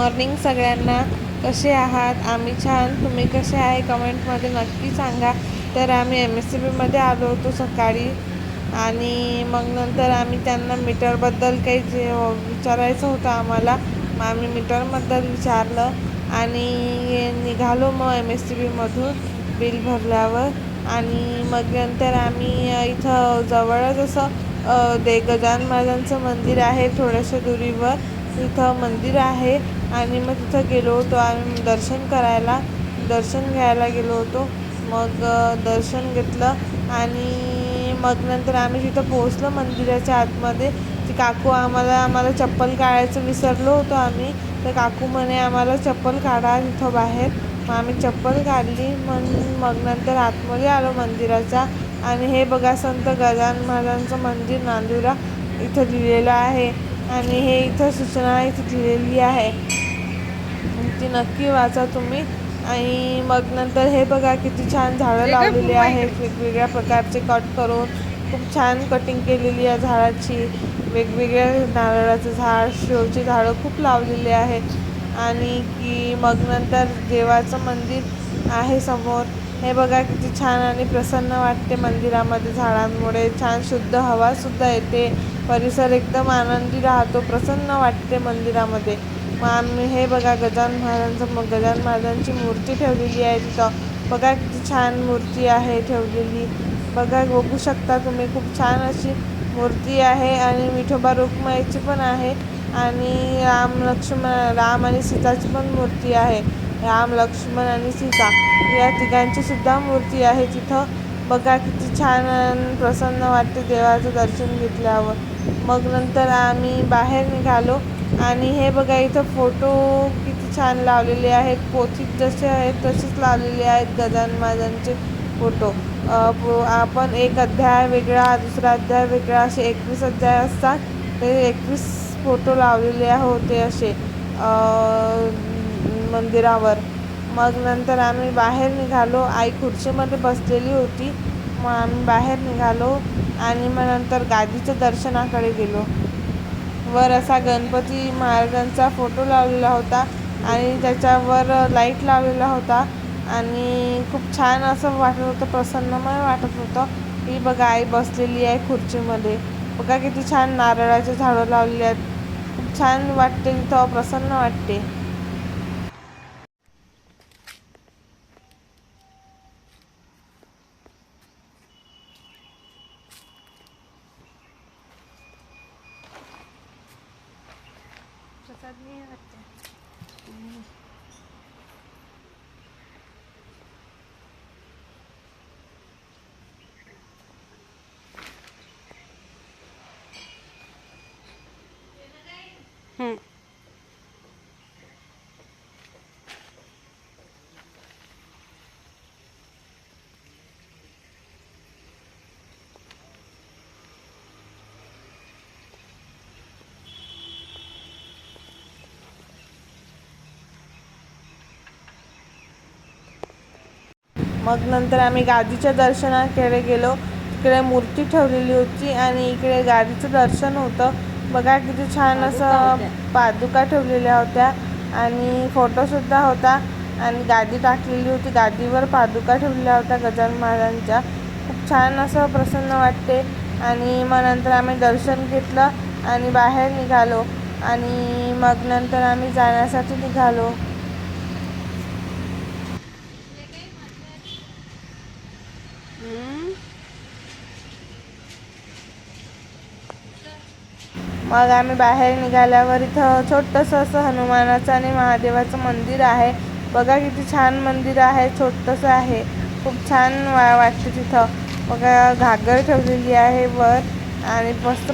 Morning सगळ्यांना. कसे आहात? आम्ही छान. तुम्ही कसे आहे कमेंटमध्ये नक्की सांगा. तर आम्ही MSCBमध्ये आलो होतो सकाळी आणि मग नंतर आम्ही त्यांना मीटरबद्दल काही विचारायचं होतं आम्हाला. मग आम्ही मीटरबद्दल विचारलं आणि निघालो मग MSCBमधून बिल भरल्यावर. आणि मग नंतर आम्ही इथं जवळच असं गजानन महाराजांचं मंदिर आहे. थोड्याशा दुरीवर तिथं मंदिर आहे आणि मग तिथं गेलो होतो आम्ही दर्शन घ्यायला गेलो होतो. मग दर्शन घेतलं आणि मग नंतर आम्ही तिथं पोहोचलो मंदिराच्या आतमध्ये. ती काकू आम्हाला चप्पल काढायचं विसरलो होतो आम्ही. तर काकू म्हणे आम्हाला चप्पल काढा तिथं बाहेर. मग आम्ही चप्पल काढली. मग नंतर आतमध्ये आलो मंदिराच्या. आणि हे बघा संत गजानन महाराजांचं मंदिर नांदुरा इथं लिहिलेलं आहे आणि हे इथं सूचना इथं लिहिलेली आहे, ती नक्की वाचा तुम्ही. आणि मग नंतर हे बघा किती छान झाडं लावलेली आहेत वेगवेगळ्या प्रकारचे कट करून. खूप छान कटिंग केलेली आहे झाडाची. वेगवेगळ्या नारळाचं झाड, शोची झाडं खूप लावलेली आहेत. आणि मग नंतर देवाचं मंदिर आहे समोर. हे बघा किती छान आणि प्रसन्न वाटते मंदिरामध्ये. झाडांमुळे छान शुद्ध हवासुद्धा येते. परिसर एकदम आनंदी राहतो, प्रसन्न वाटते मंदिरामध्ये. मग आम्ही हे बघा गजानन महाराजांची मूर्ती ठेवलेली आहे तिथं. बघा किती छान मूर्ती आहे ठेवलेली. बघू शकता तुम्ही. खूप छान अशी मूर्ती आहे आणि विठोबा रुक्माईची पण आहे आणि राम आणि सीताची पण मूर्ती आहे. राम, लक्ष्मण आणि सीता या तिघांची सुद्धा मूर्ती आहे तिथं. बघा किती छान प्रसन्न वाटते देवाचं दर्शन घेतल्यावर. मग नंतर आम्ही बाहेर निघालो आणि हे बघा इथं फोटो किती छान लावलेले आहेत. पोथीत जसे आहेत तसेच लावलेले आहेत गजानन महाराजांचे फोटो. आपण एक अध्याय वेगळा, दुसरा अध्याय वेगळा, असे 21 अध्याय असतात. ते 21 फोटो लावलेले होते असे मंदिरावर. मग नंतर आम्ही बाहेर निघालो. आई खुर्चीमध्ये बसलेली होती. मग आम्ही बाहेर निघालो आणि मग नंतर गादीच्या दर्शनाकडे गेलो. वर असा गणपती महाराजांचा फोटो लावलेला होता आणि त्याच्यावर लाईट लावलेला होता आणि खूप छान असं वाटत होतं, प्रसन्नमय वाटत होतं. ही बघा आई बसलेली आहे खुर्चीमध्ये. बघा किती छान नारळाचे झाडं लावलेली आहेत. खूप छान वाटते तिथं, प्रसन्न वाटते. मग नंतर आम्ही गादीच्या दर्शनाकडे गेलो. तिकडे मूर्ती ठेवलेली होती आणि इकडे गादीचं दर्शन होतं. बघा किती छान असं पादुका ठेवलेल्या होत्या आणि फोटोसुद्धा होता आणि गादी टाकलेली होती. गादीवर पादुका ठेवलेल्या होत्या गजानन महाराजांच्या. खूप छान असं प्रसन्न वाटते. आणि मग नंतर आम्ही दर्शन घेतलं आणि बाहेर निघालो आणि मग नंतर आम्ही जाण्यासाठी निघालो. मग आम्ही बाहेर निघाल्यावर इथं छोटंसं असं हनुमानाचं आणि महादेवाचं मंदिर आहे. बघा किती छान मंदिर आहे, छोटंसं आहे. खूप छान वाटते तिथं. बघा घागर ठेवलेली आहे वर आणि मस्त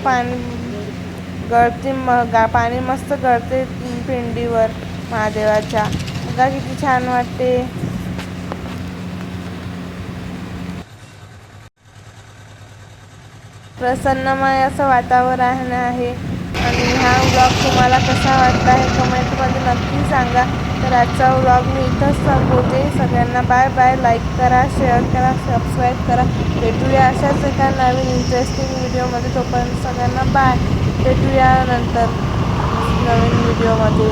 पाणी मस्त गळते पिंडीवर महादेवाच्या. बघा किती छान वाटते. प्रसन्नमय असं वातावरण आहे. आणि हा व्लॉग तुम्हाला कसा वाटला हे कमेंटमध्ये नक्की सांगा. तर आजचा व्लॉग मी इथंच संपवते. सगळ्यांना बाय बाय. लाईक करा, शेअर करा, सबस्क्राईब करा. भेटूया अशाच एका नवीन इंटरेस्टिंग व्हिडिओमध्ये. तोपर्यंत सगळ्यांना बाय. भेटूया नंतर नवीन व्हिडिओमध्ये.